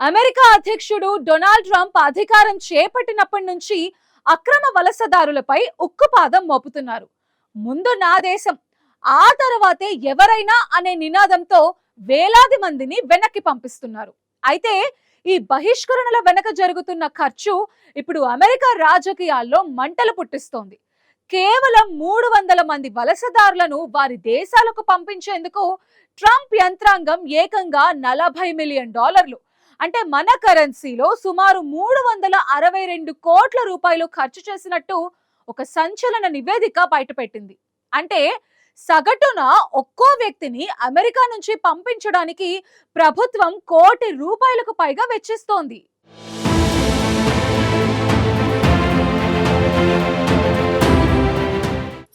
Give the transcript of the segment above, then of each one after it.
America అధ్యక్షుడు Donald Trump అధికారం చేపట్టినప్పటి నుంచి అక్రమ వలసదారులపై ఉక్కుపాదం మోపుతున్నారు. ముందు నా దేశం, ఆ తర్వాతే ఎవరైనా అనే నినాదంతో వేలాది మందిని వెనక్కి పంపిస్తున్నారు. అయితే ఈ బహిష్కరణల వెనక జరుగుతున్న ఖర్చు ఇప్పుడు అమెరికా రాజకీయాల్లో మంటలు పుట్టిస్తోంది. కేవలం 300 మంది వలసదారులను వారి దేశాలకు పంపించేందుకు ట్రంప్ యంత్రాంగం ఏకంగా $40 మిలియన్, అంటే మన కరెన్సీలో సుమారు 362 కోట్ల రూపాయలు ఖర్చు చేసినట్టు ఒక సంచలన నివేదిక బయటపెట్టింది. అంటే సగటున ఒక్కో వ్యక్తిని అమెరికా నుంచి పంపించడానికి ప్రభుత్వం ₹1 కోటి పైగా వెచ్చిస్తోంది.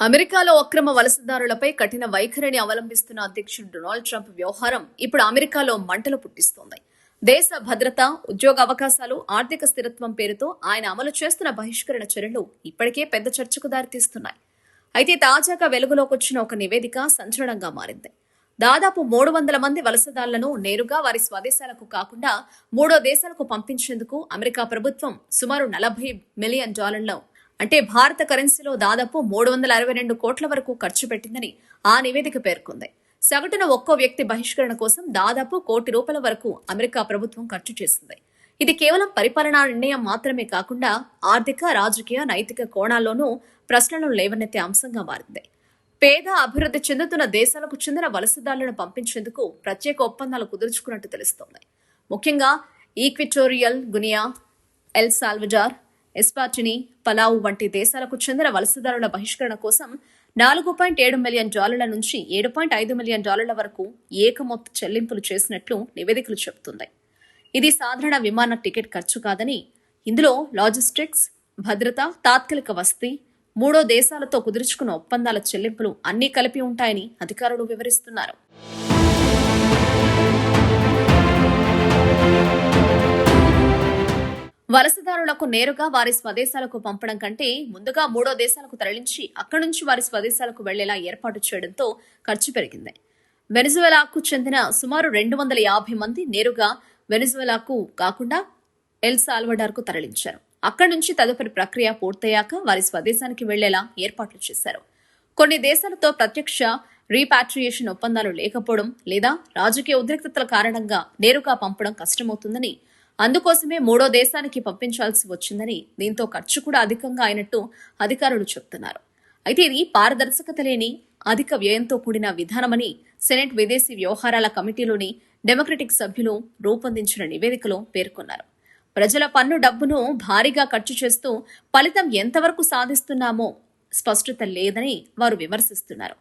అమెరికాలో అక్రమ వలసదారులపై కఠిన వైఖరిని అవలంబిస్తున్న అధ్యక్షుడు డొనాల్డ్ ట్రంప్ వ్యవహారం ఇప్పుడు అమెరికాలో మంటలు పుట్టిస్తోంది. దేశ భద్రత, ఉద్యోగ అవకాశాలు, ఆర్థిక స్థిరత్వం పేరుతో ఆయన అమలు చేస్తున్న బహిష్కరణ చర్యలు ఇప్పటికే పెద్ద చర్చకు దారితీస్తున్నాయి. అయితే తాజాగా వెలుగులోకి వచ్చిన ఒక నివేదిక సంచలనంగా మారింది. దాదాపు 300 మంది వలసదారులను నేరుగా వారి స్వదేశాలకు కాకుండా మూడో దేశాలకు పంపించేందుకు అమెరికా ప్రభుత్వం సుమారు $40 మిలియన్, అంటే భారత కరెన్సీలో దాదాపు 362 కోట్ల వరకు ఖర్చు పెట్టిందని ఆ నివేదిక పేర్కొంది. సగటున ఒక్కో వ్యక్తి బహిష్కరణ కోసం దాదాపు ₹1 కోటి వరకు అమెరికా ప్రభుత్వం ఖర్చు చేసింది. ఇది కేవలం పరిపాలనా నిర్ణయం మాత్రమే కాకుండా ఆర్థిక, రాజకీయ, నైతిక కోణాల్లోనూ ప్రశ్నలను లేవనెత్తే అంశంగా మారింది. పేద, అభివృద్ధి చెందుతున్న దేశాలకు చెందిన వలసదారులను పంపించేందుకు ప్రత్యేక ఒప్పందాలు కుదుర్చుకున్నట్టు తెలుస్తోంది. ముఖ్యంగా Equatorial Guinea, El Salvador, Eswatini, Palau వంటి దేశాలకు చెందిన వలసదారుల బహిష్కరణ కోసం $4.7 మిలియన్ నుంచి $7.5 మిలియన్ వరకు ఏకమొత్త చెల్లింపులు చేసినట్లు నివేదికలు చెబుతుంది. ఇది సాధారణ విమాన టికెట్ ఖర్చు కాదని, ఇందులో లాజిస్టిక్స్, భద్రత, తాత్కాలిక వసతి, మూడో దేశాలతో కుదుర్చుకున్న ఒప్పందాల చెల్లింపులు అన్నీ కలిపి ఉంటాయని అధికారులు వివరిస్తున్నారు. వలసదారులకు నేరుగా వారి స్వదేశాలకు పంపడం కంటే ముందుగా మూడో దేశాలకు తరలించి అక్కడి నుంచి వారి స్వదేశాలకు వెళ్లేలా ఏర్పాటు చేయడంతో ఖర్చు పెరిగింది. వెనిజువెలాకు చెందిన సుమారు 250 మంది నేరుగా వెనిజువెలాకు కాకుండా ఎల్ సాల్వడార్కు తరలించారు. అక్కడి నుంచి తదుపరి ప్రక్రియ పూర్తయ్యాక వారి స్వదేశానికి వెళ్లేలా ఏర్పాట్లు చేశారు. కొన్ని దేశాలతో ప్రత్యక్ష రీపాట్రియేషన్ ఒప్పందాలు లేకపోవడం లేదా రాజకీయ ఉద్రిక్తతల కారణంగా నేరుగా పంపడం కష్టమవుతుందని, అందుకోసమే మూడో దేశానికి పంపించాల్సి వచ్చిందని, దీంతో ఖర్చు కూడా అధికంగా అయినట్టు అధికారులు చెబుతున్నారు. అయితే ఇది పారదర్శకత లేని, అధిక వ్యయంతో కూడిన విధానమని సెనెట్ విదేశీ వ్యవహారాల కమిటీలోని డెమోక్రటిక్ సభ్యులు రూపొందించిన నివేదికలో పేర్కొన్నారు. ప్రజల పన్ను డబ్బును భారీగా ఖర్చు చేస్తూ ఫలితం ఎంతవరకు సాధిస్తున్నామో స్పష్టత లేదని వారు విమర్శిస్తున్నారు.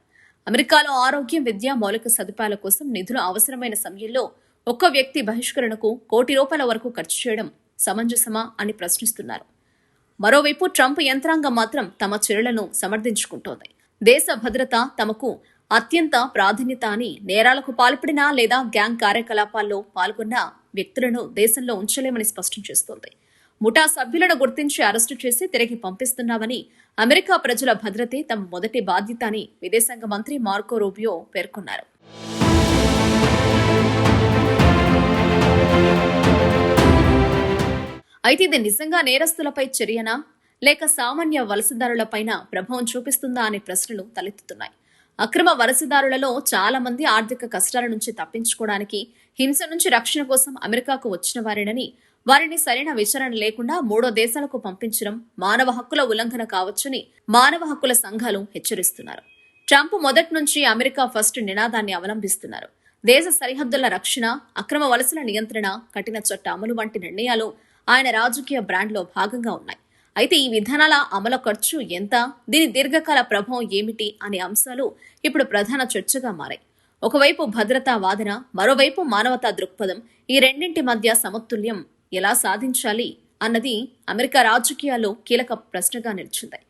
అమెరికాలో ఆరోగ్యం, విద్య, మౌలిక సదుపాయాల కోసం నిధులు అవసరమైన సమయంలో ఒక్క వ్యక్తి బహిష్కరణకు ₹1 కోటి వరకు ఖర్చు చేయడం సమంజసమా అని ప్రశ్నిస్తున్నారు. మరోవైపు ట్రంప్ యంత్రాంగం మాత్రం తమ చర్యలను సమర్థించుకుంటోంది. దేశ భద్రత తమకు అత్యంత ప్రాధాన్యత అని, నేరాలకు పాల్పడినా లేదా గ్యాంగ్ కార్యకలాపాల్లో పాల్గొన్న వ్యక్తులను దేశంలో ఉంచలేమని స్పష్టం చేస్తోంది. ముఠా సభ్యులను గుర్తించి అరెస్టు చేసి తిరిగి పంపిస్తున్నామని, అమెరికా ప్రజల భద్రతే తమ మొదటి బాధ్యత అని విదేశాంగ మంత్రి మార్కో రూబియో పేర్కొన్నారు. అయితే ఇది నిజంగా నేరస్తులపై చర్యనా లేక సామాన్య వలసదారులపైన ప్రభావం చూపిస్తుందా అనే ప్రశ్నలు తలెత్తుతున్నాయి. అక్రమ వలసదారులలో చాలా మంది ఆర్థిక కష్టాల నుంచి తప్పించుకోవడానికి, హింస నుంచి రక్షణ కోసం అమెరికాకు వచ్చిన వారేనని, వారిని సరైన విచారణ లేకుండా మూడో దేశాలకు పంపించడం మానవ హక్కుల ఉల్లంఘన కావచ్చని మానవ హక్కుల సంఘాలు హెచ్చరిస్తున్నారు. ట్రంప్ మొదటి నుంచి అమెరికా ఫస్ట్ నినాదాన్ని అవలంబిస్తున్నారు. దేశ సరిహద్దుల రక్షణ, అక్రమ వలసల నియంత్రణ, కఠిన చట్ట అమలు వంటి నిర్ణయాలు ఆయన రాజకీయ బ్రాండ్లో భాగంగా ఉన్నాయి. అయితే ఈ విధానాల అమలు ఖర్చు ఎంత, దీని దీర్ఘకాల ప్రభావం ఏమిటి అనే అంశాలు ఇప్పుడు ప్రధాన చర్చగా మారాయి. ఒకవైపు భద్రతా వాదన, మరోవైపు మానవతా దృక్పథం, ఈ రెండింటి మధ్య సమతుల్యం ఎలా సాధించాలి అన్నది అమెరికా రాజకీయాల్లో కీలక ప్రశ్నగా నిలిచింది.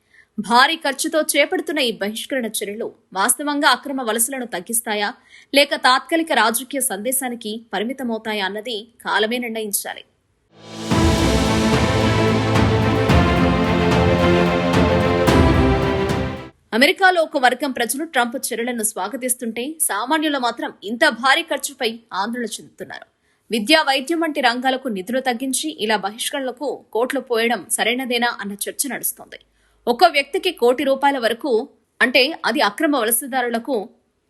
భారీ ఖర్చుతో చేపడుతున్న ఈ బహిష్కరణ చర్యలు వాస్తవంగా అక్రమ వలసలను తగ్గిస్తాయా లేక తాత్కాలిక రాజకీయ సందేశానికి పరిమితమవుతాయా అన్నది కాలమే నిర్ణయించాలి. అమెరికాలో ఒక వర్గం ప్రజలు ట్రంప్ చర్యలను స్వాగతిస్తుంటే, సామాన్యులు మాత్రం ఇంత భారీ ఖర్చుపై ఆందోళన చెందుతున్నారు. విద్యా వైద్యం వంటి రంగాలకు నిధులు తగ్గించి ఇలా బహిష్కరణలకు కోట్లు పోయడం సరైనదేనా అన్న చర్చ నడుస్తోంది. ఒక్కో వ్యక్తికి ₹1,00,00,000 వరకు అంటే అది అక్రమ వలసదారులకు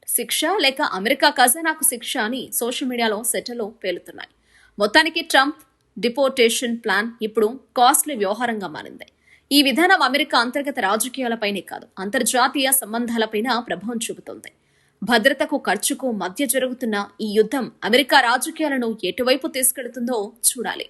శిక్ష లేక అమెరికా ఖజానాకు శిక్ష అని సోషల్ మీడియాలో సెటలు పేలుతున్నాయి. మొత్తానికి ట్రంప్ డిపోర్టేషన్ ప్లాన్ ఇప్పుడు కాస్ట్లీ వ్యవహారంగా మారింది. ఈ విధానం అమెరికా అంతర్గత రాజకీయాలపైనే కాదు, అంతర్జాతీయ సంబంధాలపైన ప్రభావం చూపుతోంది. భద్రతకు ఖర్చుకు మధ్య జరుగుతున్న ఈ యుద్ధం అమెరికా రాజకీయాలను ఎటువైపు తీసుకెడుతుందో చూడాలి.